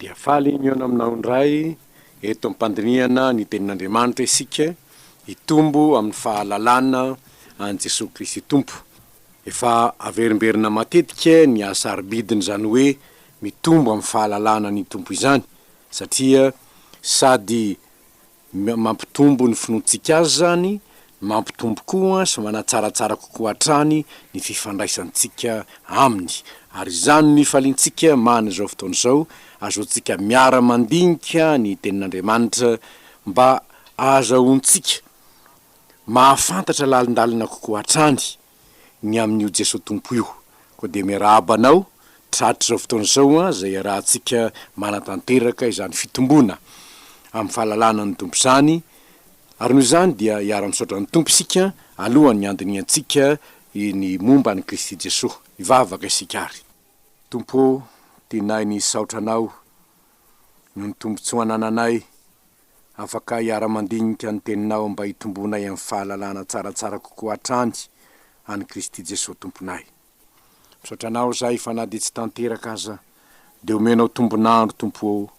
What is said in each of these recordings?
Dia faly miona aminao indray eto ampandiniana ny tenin'Andriamanitra isika hitombo amin'ny fahalalana an Jesosy Kristy Tompo. Efa averimberina matetika ny asaribidiny zany hoe mitombo amin'ny fahalalana ny tompo izany satria sady mampitombo ny finoantsika azy zany, mampitombo koa sy manatsaratsara kokoa hatrany ny fifandraisantsika aminy. Ary zany ny falintsika mana zao fotoana zao azotsika miara-mandinika ny tenin'Andriamanitra mba azahoantsika mahafantatra lalindalina kokoa hatrany ny amin'io Jesosy Tompo io. Koa de miarabanao tratra zao fotoana zao zay rahantsika manatanteraka izany fitombona amin'ny fahalalana ny tompo zany. Ary noho izany dia iara-misaotra ny tompo isika alohan'ny andiniantsika ny momba ny Kristy Jesosy. Ivavaka isika ary. Tompo, tinay ny saotranao no ny tombontsoa ananay afaka iara-mandinika ny teninao mba hitombonay amin'ny fahalalana tsaratsara kokoa hatrany any Kristy Jesosy tomponay. Misaotranao zay fa na dia tsy tanteraka aza de omenao tombonandro tompo,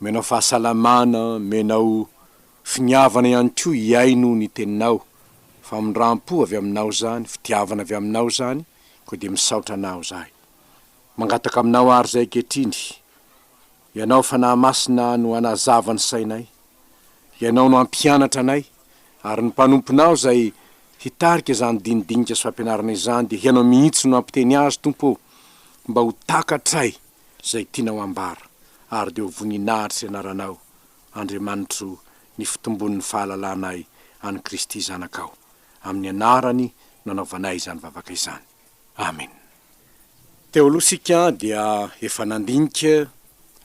omenao fahasalamana, omenao finiavana ihany koa iaino ny teninao, famindram-po avy aminao zany, fitiavana avy aminao zany. Koa de misaotra anao zahay, mangataka aminao ary zay kehitriny, ianao fanahy masina no anazava ny sainay, ianao no ampianatra anay, ary ny mpanomponao zay hitarika zany dinidinika sy fampianarana izany de hianao mihitsy no ampiteny azy tompo mba ho takatray zay tianao ambara, ary de ho voninahitra sy anaranao Andriamanitro ny fitombon'ny fahalalànay any Kristy zanakao. Amin'ny anarany nanaovanay izany vavaka izany. Amen. Teo aloha sika dia efa nandinika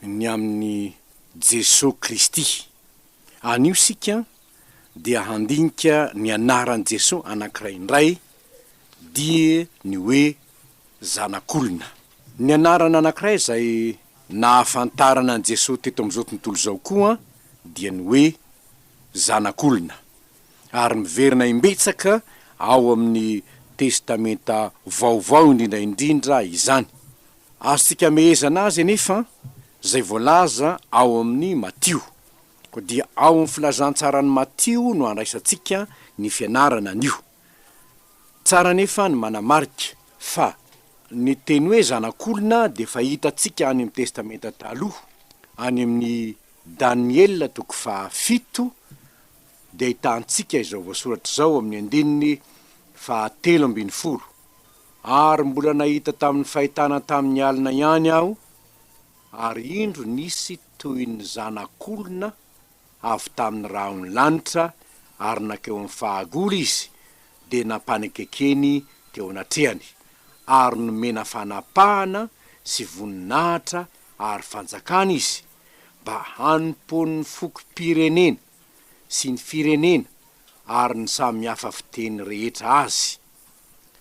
ny amin'ny Jesosy Kristy. Anio sika dia handinika ny anaran'i Jesosy anankiray indray dia ny hoe zanak'olona. Ny anarana anankiray zay nahafantarana an Jesosy teto amin'izao tontolo zao koa dia ny hoe zanak'olona. Ary miverina imbetsaka ao amin'ny testamenta vaovao indrindra izany. Azontsika mehezana azy anefa zay voalaza ao amin'ny Matio. Koa dia ao amin'ny filazantsarany Matio no andraisantsika ny fianarana an'io. Tsara nefa ny manamarika fa ny teny hoe zanak'olona de fa hitantsika any amin'ny testamenta taloha, any amin'ny Daniel toko 7 de ahitantsika izao voasoratra zao amin'ny andininy 7:12. Ary mbola nahita tamin'ny fahitana tamin'ny alina ihany aho, ary indro nisy toy ny zanak'olona avy tamin'ny rahony lanitra, ary nakeo amin'ny fahagolo izy de napanekekeny teo anatrehany, ary nomena fanapahana sy voninahitra ary fanjakana izy mba hanompoan'ny fokom-pirenena sy ny firenena ary ny samihafa fiteny rehetra azy.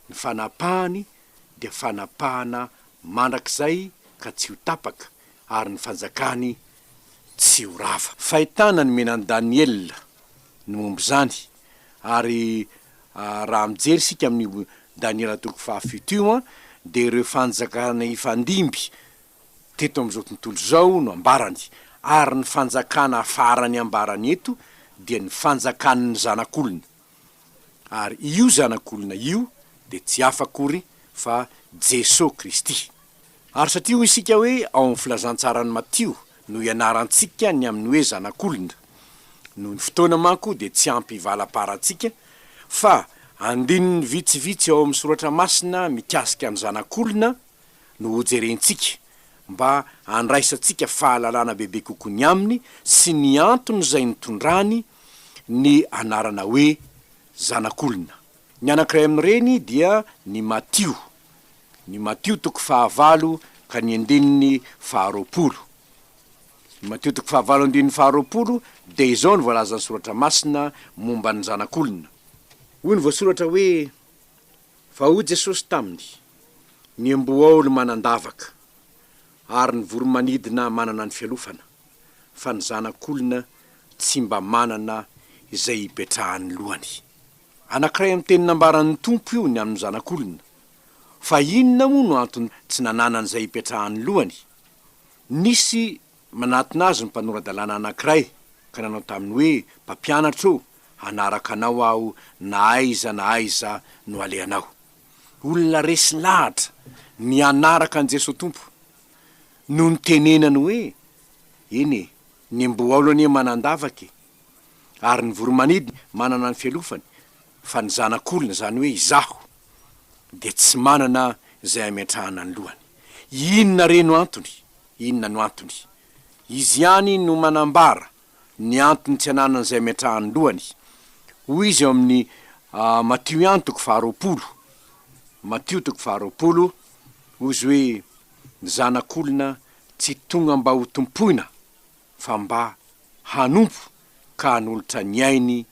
Ny fanapahany dia fanapahana mandrakizay ka tsy ho tapaka, ary ny fanjakany tsy ho rava. Fahitana ny menan'i Daniel no momby zany, ary raha mijery sika amin'ny Daniel toko 7 de ireo fanjakana ifandimby teto amin'izao tontolo zao no ambarany, ary ny fanjakana farany ambarany eto dia ny fanjakan'ny zanak'olona. Ary io zanak'olona io de tsy afakory fa Jesosy Kristy. Ary satria isika hoe ao amin'ny filazantsarany Matio no ianarantsika ny amin'ny hoe zanak'olona, no ny fotoana manko de tsy ampy valaparantsika fa andininy vitsivitsy ao amin'ny soratra masina mikasika ny zanak'olona no hojerentsika mba andraisantsika fahalalana bebe kokoa ny aminy sy ny antony zay nitondrany ny anarana hoe zanak'olona. Ny anankiray amin'ireny dia ny Matio. Ny Matio toko 9 ka ny andininy 20. Ny Matio toko 9 andininy 20 de izao ny voalazan'ny soratra masina momba ny zanak'olona. Hoy ny voasoratra hoe fa hoy Jesosy taminy, ny amboaolo manandavaka ary ny voromanidina manana ny fialofana, fa ny zanak'olona tsy mba manana izay hipetrahany lohany. Anankiray amin'ny teny nambaran'ny tompo io ny amin'ny zanak'olona. Fa inona moa no antony tsy nananany izay hipetrahany lohany? Nisy manatona azy ny mpanorandalàna anankiray ka nanao taminy hoe mpampianatro hanaraka anao aho na aiza no aleanao. Olona resy lahatra ny anaraka an Jesosy Tompo no ny tenenany hoe eny ny mboaolo anie manandavaky ary ny voromanidiny manana ny fialofany fa ny zanak'olona zany hoe izaho de tsy manana zay ametrahana ny lohany. Inona reno antony? Inona no antony? Izy ihany no manambara ny antony tsy ananany zay ametrahany lohany. Hoy izy eo amin'ny Matio antoko faharoapolo, Matio toko faharoapolo, hozy hoe ny zanak'olona tsy tonga mba ho tompoina fa mba hanompo ka hanolotra ny ainy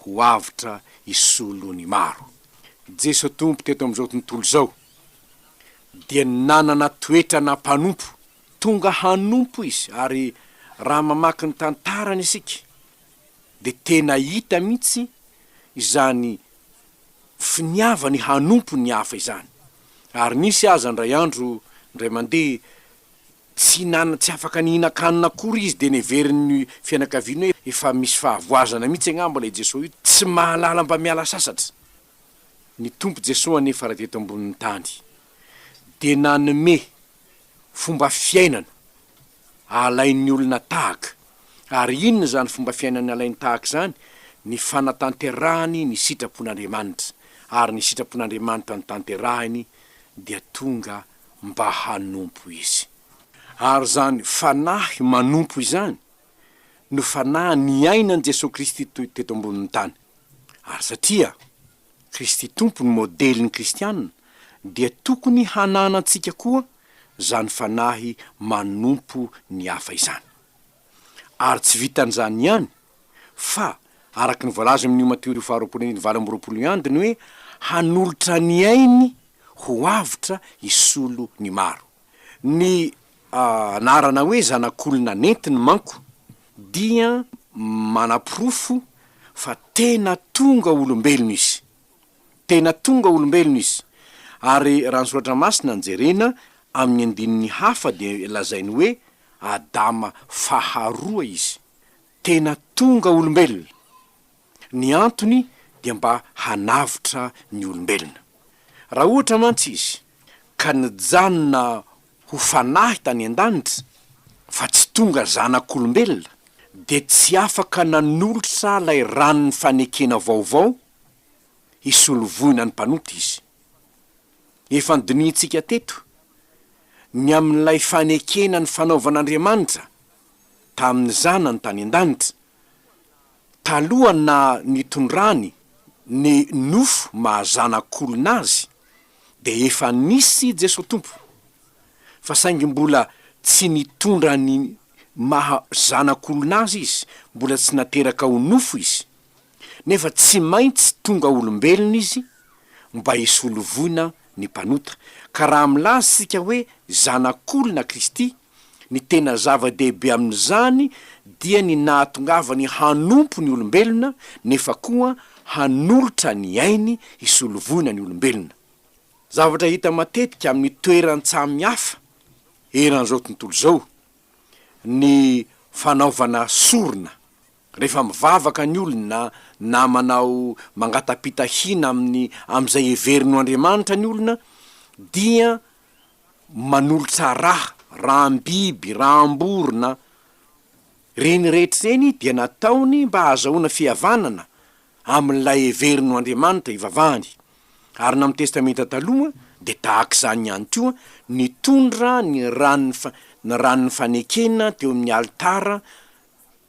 ho avitra isolo ny maro. Jesosy Tompo teto am'izao tontolo zao dia nanana toetra na mpanompo, tonga hanompo izy. Ary raha mamaky ny tantarany isika de tena hita mihitsy izany finiavany hanompo ny hafa izany. Ary nisy aza ndray andro ndray mandeha tsy afaka nihina-kanina akory izy de neverin'ny fianakaviany hoe efa misy fahavoazana mihitsy agnambo le Jesosy io, tsy mahalala mba miala sasatra. Ny Tompo Jesosy anefa raha teto ambonin'ny tany de nanome fomba fiainana alain'ny olona tahaka. Ary inona zany fomba fiainana alainy tahaka zany? Ny fanatanterahany ny sitrapon'Andriamanitra. Ary ny sitrapon'Andriamanitra ny tanterahiny dia tonga mba hanompo izy. Ary zany fanahy manompo izany no fanahy ny ainan'i Jesosy Kristy teto ambonin'ny tany. Ary satria Kristy Tompo ny modelin'ny kristianina dia tokony hananantsika koa zany fanahy manompo ny hafa izany. Ary tsy vitan'izany ihany fa araky ny voalaza amin'ny Mateo faharoapolo ny valo amby roapolo andiny hoe hanolotra ny ainy ho avitra isolo ny maro. Ny anarana hoe zanak'olona nentiny manko dia manapirofo fa tena tonga olombelona izy. Tena tonga olombelona izy. Ary raha ny soratra masina njerena amin'ny andininy hafa de lazainy hoe Adama faharoa izy. Tena tonga olombelona. Ny antony dia mba hanavitra ny olombelona. Raha ohatra mantsy izy ka nijanona ho fanahy tany an-danitra fa tsy tonga zanak'olombelona de tsy afaka nanolotra lay ranon'ny fanekena vaovao hisolovoina ny mpanota izy. Efa nodinitsika teto ny amin'ilay fanekena ny fanaovan'Andriamanitra tamin'ny zanany tany an-danitra taloha na nitondrany ny nofo mahazanak'olona azy de efa nisy Jesosy Tompo. Fa saingy mbola tsy nitondra ny mahazanak'olona azy izy, mbola tsy nateraka ho nofo izy, nefa tsy maintsy tonga olombelona izy mba hisolovoina ny mpanota. Ka raha milaza sika hoe zanak'olona Kristy, ny tena zava-dehibe amin'izany dia ny nahatongavany hanompo ny olombelona nefa koa hanolotra ny ainy hisolovoina ny olombelona. Zavatra hita matetika amin'ny toeran-tsamihafa eran'izao tontolo zao ny fanaovana sorona. Rehefa mivavaka ny olona na manao mangatapitahina am'izay heverino Andriamanitra ny olona dia manolotra rahambiby, rahamborona, reny rehetra reny dia nataony mba hahazahoana fihavanana amin'ilay heverino Andriamanitra ivavahany. Ary na amin'ny testamenta taloha de tahak'izany ihany koa nitondra ny ranon'ny fanekena teo amin'ny alitara,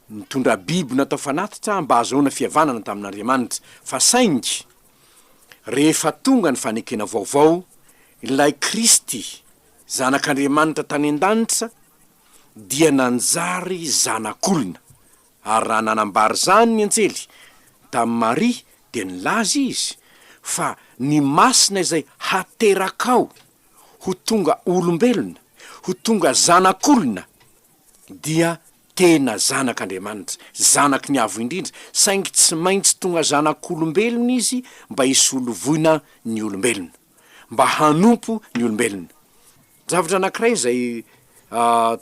nitondra biby natao fanatitra mba hahazahoana fihavanana tamin'Andriamanitra. Fa saingy rehefa tonga ny fanekena vaovao, ilay Kristy zanak'Andriamanitra tany an-danitra dia nanjary zanak'olona. Ary raha nanambary zany ny anjely tamin'ny Maria de nilaza izy fa ny masina izay haterakao ho tonga olombelona, ho tonga zanak'olona dia tena zanak'Andriamanitra, zanaky ny avo indrindra. Saingy tsy maintsy tonga zanak'olombelona izy mba hisolovoina ny olombelona, mba hanompo ny olombelona. Zavatra anankiray zay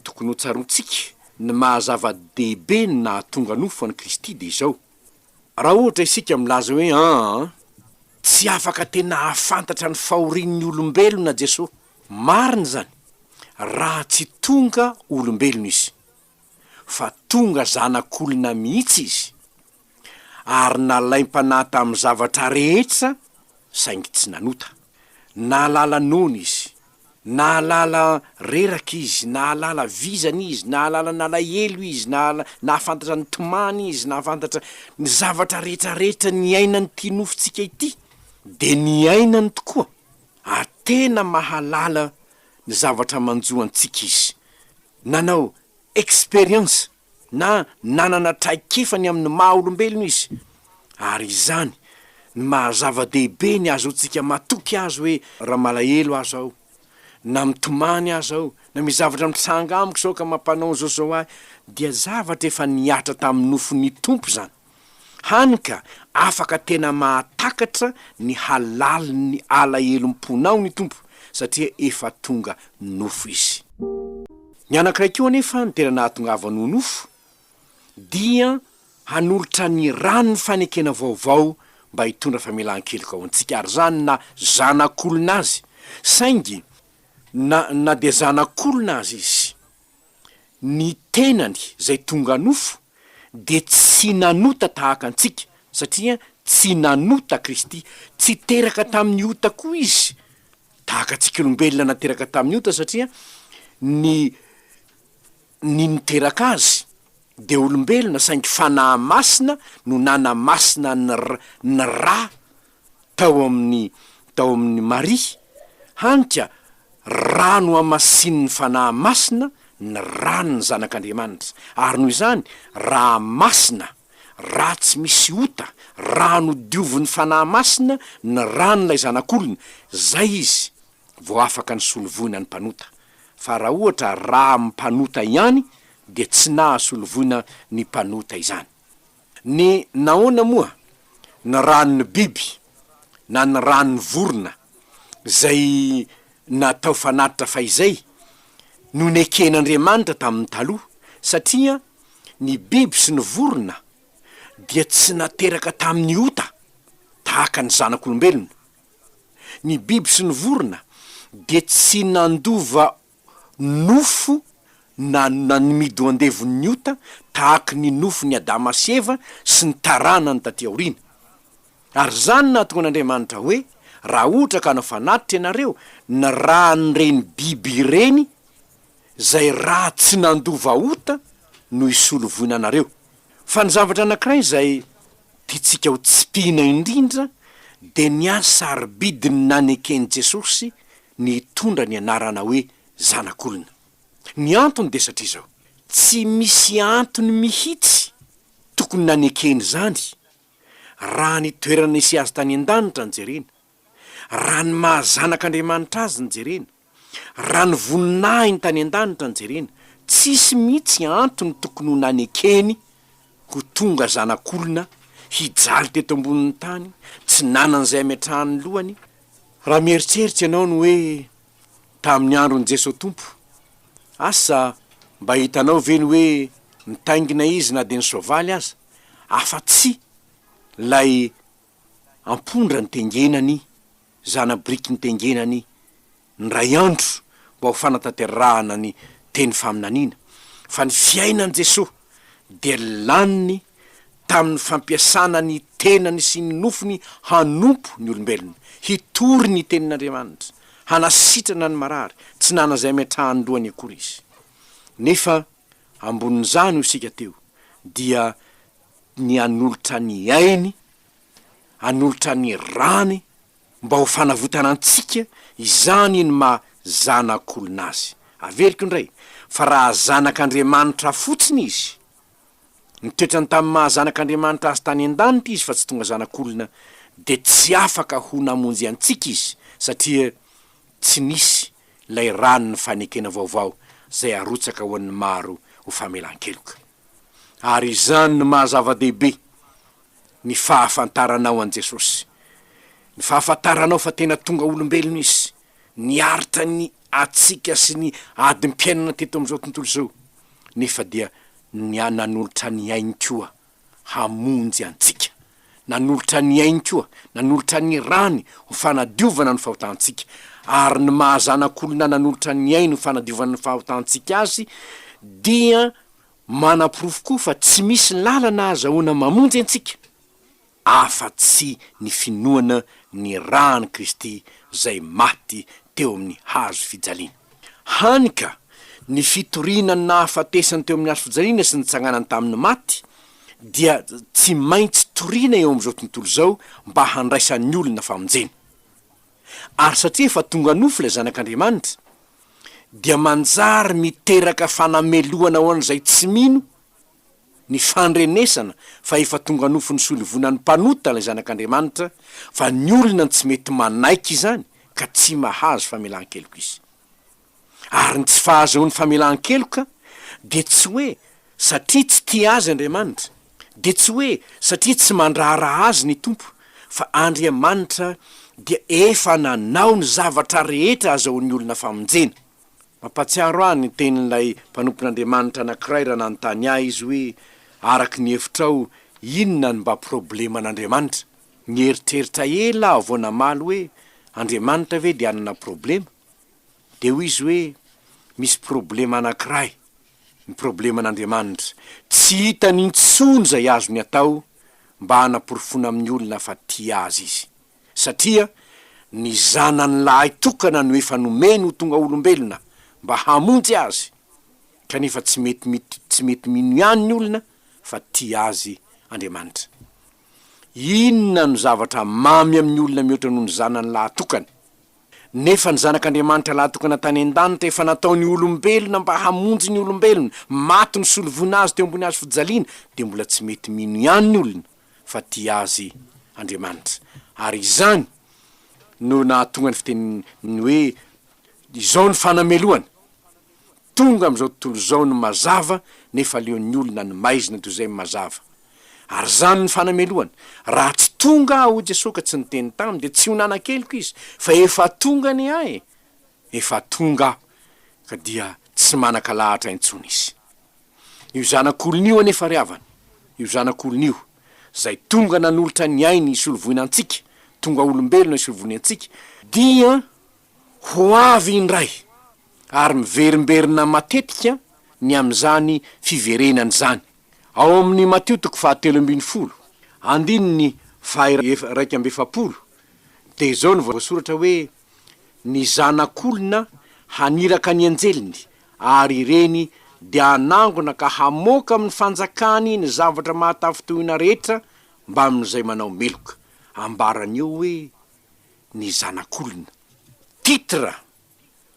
tokony ho tsarotsika ny mahazava-dehibe ny nahatonga nofo any Kristy de izao. Raha ohatra isika milaza hoe tsy afaka tena ahafantatra ny fahorian'ny olombelona Jesosy, marina zany, raha tsy tonga olombelona izy, fa tonga zanak'olona mihitsy izy, ary nalaim-panahy tamin'ny zavatra rehetra saingy tsy nanota. Nahalala noana izy, nahalala reraka izy, nahalala vizana izy, nahalala nalahelo izy, nahafantatra ny tomany izy, nahafantatra ny zavatra rehetrarehetra ny ainany ty nofontsika ity, de ny ainany tokoa tena mahalala ny zavatra manjoantsika izy. Nanao experience na nanana traikefany amin'ny maha olombelona izy, ary izany ny mahazava-dehibe ny azontsika matoky azy hoe raha malahelo azo aho, na mitomany azy aho, na mizavatra mitsanga amiko zao ka mampanao zao ahy, dia zavatra efa niatra tamin'ny nofon'ny tompo zany. Hany ka afaka tena mahatakatra ny halali ny alahelom-ponao ny tompo, satria efa tonga nofo izy. Ny anankiray koa anefa ny tena nahatongavany nofo dia hanolotra ny rano ny fanekena vaovao mba hitondra famelan-keloka ao antsika, ary zany na zanak'olona azy, saingy na de zanak'olona azy izy, ny tenany zay tonga nofo de tsy nanota tahaka antsika, satria tsy nanota Kristy, tsy teraka tamin'ny ota koa izy tahaka antsika olombelona nateraka tamin'ny ota, satria ny niteraka azy de olombelona, saingy fanahy masina no nana masina ny ra tao amin'ny Maria. Hanka rano amasin'ny fanahy masina ny rano ny zanak'Andriamanitra, ary noho izany raha masina, raha tsy misy ota, rano diovon'ny fanahy masina ny ranon'ilay zanak'olona, zay izy vao afaka ny solovoina ny mpanota. Fa raha ohatra raha mpanota ihany de tsy nahasolovoina ny mpanota izany. Ny nahoana moa ny ranon'ny biby na ny ranon'ny vorona zay natao fanatitra fahizay no neken'Andriamanitra tamin'ny taloha, satria ny biby sy ny vorona dia tsy nateraka tamin'ny ota tahaka ny zanak'olombelona. Ny biby sy ny vorona de tsy nandova nofo na mido andevon'ny ota tahaka ny nofo ny Adama sy Eva sy ny tarana ny taty aoriana. Ary zany nahatonga n'Andriamanitra hoe raha ohatra ka anao fanatitra ianareo ny ran'ireny biby ireny zay raha tsy nandova ota no isolovoina anareo. Fa ny zavatra anankiray zay tiantsika ho tsipina indrindra de ny asaribidiny nanekeny Jesosy ny tondra ny anarana hoe zanak'olona. Ny antony de satria zao, tsy misy antony mihitsy tokony nanekeny zany raha ny toerana isy azy tany an-danitra ny jerena, raha ny mahazanak'Andriamanitra azy ny jerena, raha ny voninahiny tany an-danitra ny jerena, tsisy mihitsy antony tokony ho nanekeny ho tonga zanak'olona hijaly teto ambonin'ny tany, tsy nanan'izay ametrahany lohany. Raha mieritreritra ianao ny hoe tamin'ny andron'i Jesosy tompo, asa mba hitanao ve ny hoe nitaingina izy na de ny soavaly aza, afa-tsy lay ampondra ny tengenany, zana-biriky ny tengenany ny ray andro mba ho fanatanterahana ny teny faminaniana, fa ny fiainan'i Jesosy de laniny tamin'ny fampiasana ny tenany sy ny nofony hanompo ny olombelona, hitory ny tenin'Andriamanitra, hanasitrana ny marary, tsy nanazay ametrahany lohany akory izy. Nefa ambonin'izany ho isika teo dia ny anolotra ny ainy, anolotra ny rany mba ho fanavotana antsika, izany ny zanak'olona azy. Averiko indray fa raha zanak'Andriamanitra fotsiny izy, nitoetrany tamin'ny mahazanak'Andriamanitra azy tany an-danitra izy fa tsy tonga zanak'olona, de tsy afaka ho namonjy antsika izy, satria tsy nisy lay rano ny fanekena vaovao zay arotsaka ho an'ny maro ho famelan-keloka. Ary izany ny mahazava-dehibe ny fahafantaranao an Jesosy, ny fahafantaranao fa tena tonga olombelona izy, niaritra ny atsika sy ny adim-piainana teto am'izao tontolo zao, nefa dia nanolotra ny ainy koa hamonjy antsika, nanolotra ny ainy koa, nanolotra ny rany ho fanadiovana ny fahotantsika, ary ny mahazanak'olona nanolotra ny ainy ho fanadiovana ny fahotantsika azy dia manapirofo koa fa tsy misy lalana azahoana mamonjy antsika afa-tsy ny finoana ny rany Kristy zay maty teo amin'ny hazo fijaliana. Hanika ny fitorinany na hafatesany teo amin'ny hazo fijaliana sy nitsanganany tamin'ny maty dia tsy maintsy toriana eo am'izao tontolo zao mba handraisan'ny olona famonjena. Ary satria efa tonga nofo lay zanak'Andriamanitra dia manjary miteraka fanameloana ho an'izay tsy mino ny fandrenesana fa efa tonga nofo ny solivonan'ny mpanota lay zanak'Andriamanitra, fa ny olona tsy mety manaiky izany ka tsy mahazo famelan-keloka izy. Ary ny tsy fahazoany famelan-keloka de tsy hoe satria tsy tia azy Andriamanitra, de tsy hoe satria tsy mandraharaha azy ny tompo, fa Andriamanitra dia efa nanao ny zavatra rehetra azahoan'ny olona famonjena. Mampatsiaro ahy ny tenin'ilay mpanompon'Andriamanitra anankiray raha nanontany ahy izy hoe araky ny hevitrao inona ny mba problema an'Andriamanitra. Nieritreritra ela aho vao namaly hoe Andriamanitra ve dia anana problema? De hoy izy hoe misy problema anankiray, ny problema an'Andriamanitra tsy hita n'intsony zay azony atao mba hanaporofona amin'ny olona fa tia azy izy, satria ny zanany lahy tokana no efa nomeny ho tonga olombelona mba hamonjy azy, kanefa tsy mety mino ihany ny olona fa tia azy Andriamanitra. Inona no zavatra mamy amin'ny olona mihoatra noho ny zanany lahy tokana? Nefa ny zanak'Andriamanitra lahy tokana tany an-danitra efa nataony olombelona mba hamonjy ny olombelona, maty ny solovona azy teo ambony hazo fijaliana, de mbola tsy mety mino ihany ny olona fa tia azy Andriamanitra. Ary izany no nahatonga ny fiteniny hoe izao ny fanameloana tonga am'izao tontolo zao ny mazava, nefa leon'ny olona ny maizina toy izay mazava. Ary zany ny fanameloana, raha tsy tonga ho Jesosy ka tsy niteny taminy de tsy ho nanan-keloka izy, fa efa tonga ny ahy, efa tonga ka dia tsy manan-kalahatra intsony izy. Io zanak'olon'io anefa ry havana, io zanak'olon'io zay tonga nanolotra ny ainy isolovoina antsika, tonga olombelona isolovoina antsika, dia ho avy indray ary miverimberina matetika ny am'izany fiverenany zany. Ao amin'ny Mateo 7:10, andininy faha 2:40, de zao ny voasoratra hoe ny zanak'olona haniraka ny anjeliny ary ireny dia hanangona ka hamoaka amin'ny fanjakany ny zavatra mahatafitohina rehetra mba amin'izay manao meloka. Ambarany eo hoe ny zanak'olona, titra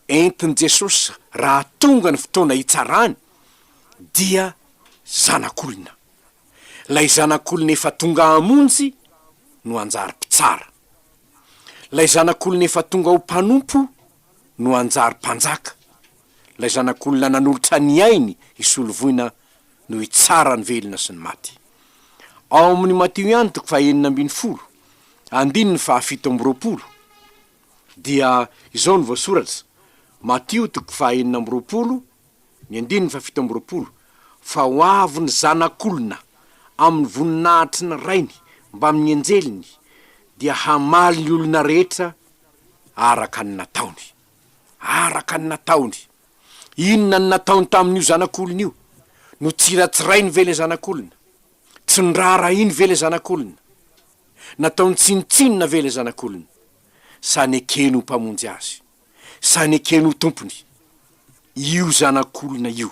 entin' Jesosy raha tonga ny fotoana hitsarany dia zanak'olona. Lay zanak'olona efa tonga hamonjy no anjary mpitsara, lay zanak'olona efa tonga ho mpanompo no anjary mpanjaka, lay zanak'olona nanolotra ny ainy isolovoina no hitsara ny velona sy ny maty. Ao amin'ny Mateo ihany 9:20, andininy 7:20, dia izao ny voasoratra. Mateo 9:20, ny andininy 7:20, fa ho avy ny zanak'olona amin'ny voninahitry ny rainy mba amin'ny anjeliny dia hamaly ny olona rehetra araka ny nataony. Araka ny nataony. Inona ny nataony tamin'io zanak'olona io? No tsiratsirainy ve le zanak'olona? Tsy niraharainy ve le zanak'olona? Nataony tsinitsinina ve le zanak'olona? Sa nekeny ho mpamonjy azy? Sa nekeny ho tompony? Io zanak'olona io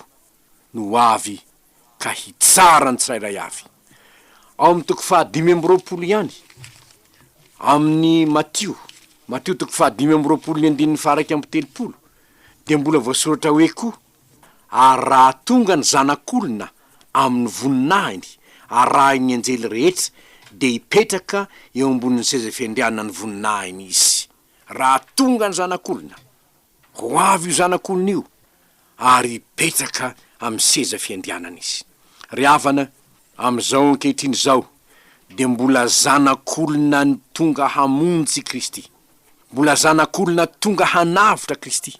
no avy ka hitsara ny tsirairay avy. Ao amin'ny 5:20 ihany, amin'ny Mateo 5:20 andininy 1:30, de mbola voasoratra hoe koa, ary raha tonga ny zanak'olona amin'ny voninahiny arahiny anjely rehetra de hipetraka eo ambonin'ny seza fiandrianana ny voninahiny izy. Raha tonga ny zanak'olona, ho avy io zanak'olona io ary hipetraka amin'ny seza fiandrianana izy. Ry havana, am'izao ankehitriny zao de mbola zanak'olona ny tonga hamonjy Kristy, mbola zanak'olona tonga hanavitra Kristy,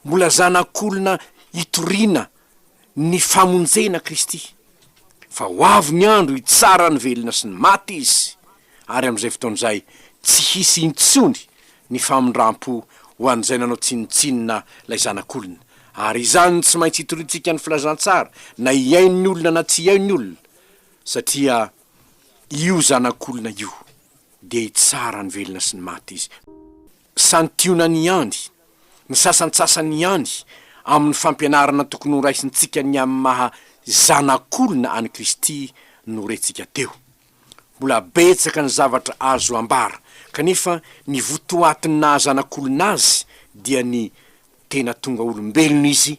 mbola zanak'olona hitoriana ny famonjena Kristy, fa ho avy ny andro hitsara ny velona sy ny maty izy, ary am'izay fotoan'izay tsy hisy intsony ny famondram-po ho an'izay nanao tsinotsinona lay zanak'olona, ary izany tsy maintsy hitorintsika ny filazantsara na iain'ny olona na tsy iain'ny olona, satria io zanak'olona io dia hitsara ny velona sy ny maty izy. Santionany ihany, ny sasantsasany ihany amin'ny fampianarana tokony ho raisintsika ny amin'ny maha zanak'olona any Kristy no rentsika teo. Mbola betsaka ny zavatra azo ambara, kanefa ny votoatiny na zanak'olona azy dia ny tena tonga olombelona izy,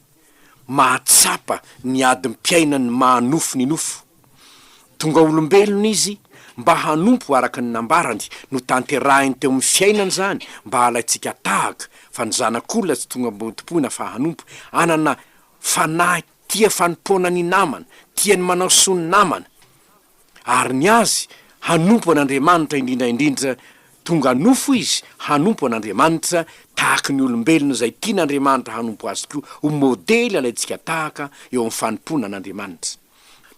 mahatsapa ny adimpiainany mahanofo ny nofo. Tonga olombelona izy mba hanompo araka ny nambarany no tanterahiny teo amin'ny fiainany zany, mba halaitsika tahaka fa ny zanak'olona tsy tonga mbodim-poana fa hanompo, anana fanahy tia fanompoana ny namana, tia ny manao soa ny namana, ary ny azy hanompo an'Andriamanitra indrindraindrindra tonga nofo izy, hanompo an'Andriamanitra tahaka ny olombelona zay tian'Andriamanitra hanompo azy koa, ho modely alaitsika tahaka eo amin'ny fanompoana an'Andriamanitra.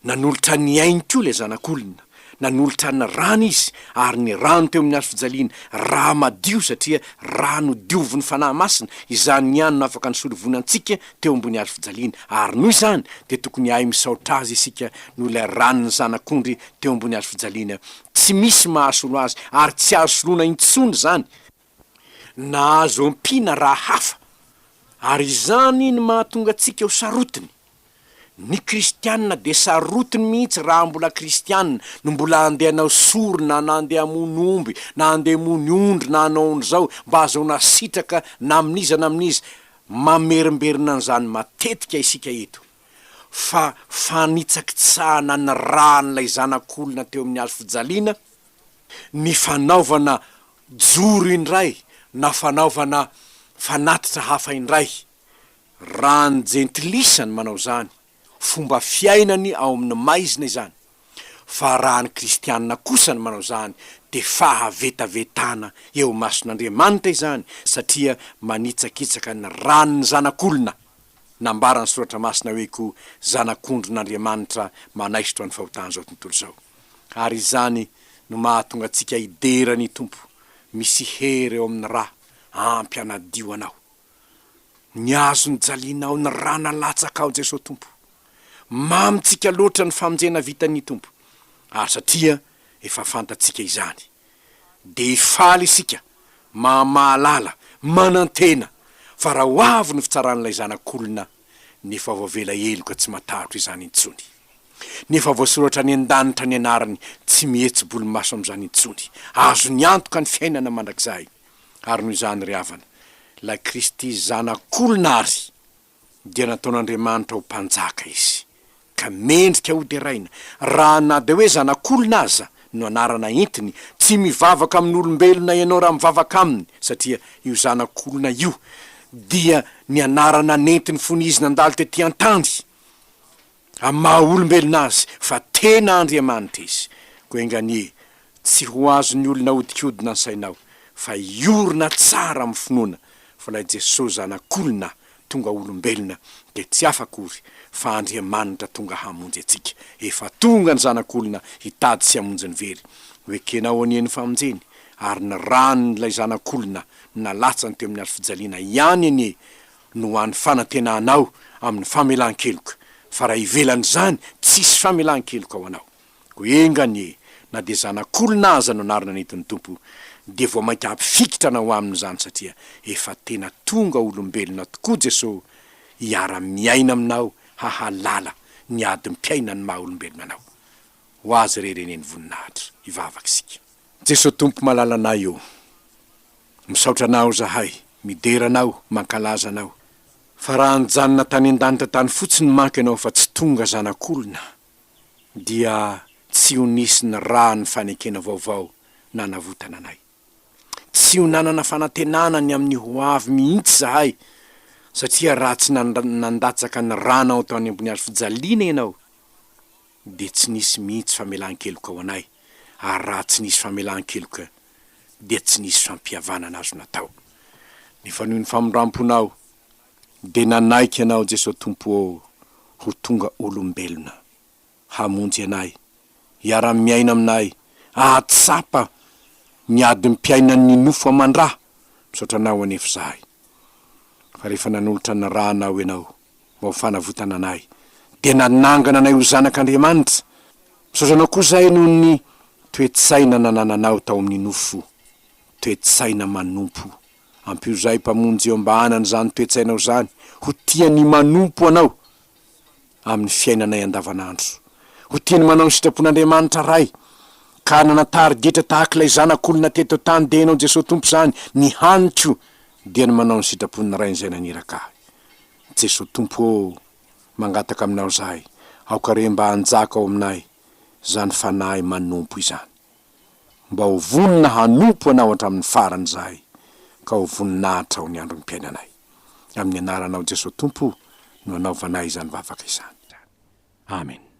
Nanolotra ny ainy koa le zanak'olona, nanolotra ny rano izy, ary ny rano teo amin'ny hazo fijaliana raha madio, satria rano diovy ny fanahy masina, izany ihany no afaka nysolovonantsika teo ambony hazo fijaliana, ary noho izany dia tokony ahy misaotra azy isika no ilay ranony zanak'ondry teo ambony hazo fijaliana. Tsy misy mahasolo azy, ary tsy azo soloana intsony zany na azo ampina raha hafa, ary izany ny mahatonga antsika ho sarotiny. Ny kristianina de sarotiny mihitsy raha mbola kristianina no mbola andeha hanao sorona, na andeha hamono omby, na andeha hamono ondry, na hanao ondry zao mba azahoana sitraka na amin'iza na amin'iza. Mamerimberina an'izany matetika isika eto, fa fanitsakitsahana ny ran'ilay zanak'olona teo amin'ny hazo fijaliana, ny fanaovana joro indray na fanaovana fanatitra hafa indray. Rany jentilisany manao zany, fomba fiainany ao amin'ny maizina izany. Fa raha ny kristianina kosa ny manao zany, de fahavetavetana eo mason'Andriamanitra izany, satria manitsakitsaka ny ranony zanak'olona. Nambarany soratra masina hoe ko zanak'ondron'Andriamanitra manaisitro ny fahotana zao tontolo zao. Ary izany no mahatonga antsika hiderany Tompo, misy hery eo amin'ny raha, ampy anadio anao. Ny azony jalinao ny rana latsaka ao Jesosy Tompo. Mamitsika loatra ny famonjena vitany Tompo. Ary satria efa fantatsika izany, de ifaly isika, mahalala, manantena, fa raha ho avy ny fitsaran'ilay zanak'olona, nefa voavela eloka tsy matahotra izany intsony. Nefa voasoratra ny an-danitra ny anarany, tsy mihetsy-bolo maso am'izany intsony. Azo ny antoka ny fiainana mandrakizay. Ary noho izany ry havana, la Kristy zanak'olona ary, dia nataon'Andriamanitra ho mpanjaka izy, ka mendrika ho deraina. Raha na de hoe zanak'olona aza no anarana entiny, tsy mivavaka amin'olombelona ianao raha mivavaka aminy, satria io zanak'olona io dia ny anarana nentiny fony izy nandalo tety an-tany amin'ny maha olombelona azy, fa tena Andriamanitra izy. Koa enganie, tsy ho azo ny olona hodikodina ny sainao, fa iorina tsara amin'ny finoana fa lay Jesosy zanak'olona tonga olombelona, de tsy afakory fa Andriamanitra tonga hamonjy atsika. Efa tonga ny zanak'olona hitady sy hamonjy ny very. Hoekenao anieny famonjeny, ary ny ranon'ilay zanak'olona nalatsany teo amin'ny hazo fijaliana ihany anie no hoan'ny fanantenanao amin'ny famelan-keloka. Fa raha ivelan'izany tsisy famelan-keloka ao anao. Ko enganie, na de zanak'olona aza no anarana nentin'ny Tompo, de vao mainka ampifikitra anao aminy zany, satria efa tena tonga olombelona tokoa Jesosy hiara-miaina aminao, hahalala ny adimpiaina ny maha olombelona anao. Ho azy rereneny voninahitra, hivavaka isika. Jesosy Tompo malala anay eo, misaotra anao zahay, midera anao, mankalaza anao. Fa raha anjanona tany an-danitra tany fotsiny manky anao fa tsy tonga zanak'olona, dia tsy ho nisy ny raha ny fanekena vaovao na navotana anay. Tsy ho nanana fanantenana ny amin'ny ho avy mihitsy zahay, satria raha tsy nandatsaka ny rana ao tao any ambony hazo fijaliana ianao, de tsy nisy mihitsy famelan-keloka ao anay. Ary raha tsy nisy famelan-keloka, de tsy nisy fampihavanana azo natao. Nefa noho ny famondram-ponao, de nanaiky anao Jesosy Tompo, ho tonga olombelona hamonjy anay, hiara-miaina aminay, ahatsapa miady mpiaina ny nofo aman-draha, misaotra anao anefa zahay. Fa rehefa nanolotra ny rahanao ianao mba ho fanavotana anay, dia nanangana anay ho zanak'Andriamanitra. Misaotra anao koa zahay noho ny toe-tsaina nanananao tao amin'ny nofo, toe-tsaina manompo. Ampio zahay mpamonjy eo ambahanany zany toe-tsainao zany, ho tiany manompo anao amin'ny fiainanay andavanandro, ho tiany manao ny sitrapon'Andriamanitra ray, ka nanatary-getra tahak'ilay zanak'olona teto tany dia ianao Jesosy Tompo zany ny hanitro dia ny manao ny sitrapony ray izay naniraka ahy. Jesosy Tompo, mangataka aminao zahay, aokare mba hanjaka ao aminay zany fanahy manompo izany, mba ho vonina hanompo anao hatramin'ny farany zahay, ka ho voninahitra ao ny andro ny mpiainanay. Amin'ny anaranao Jesosy Tompo no anaovanay izany vavaka izany. Amen.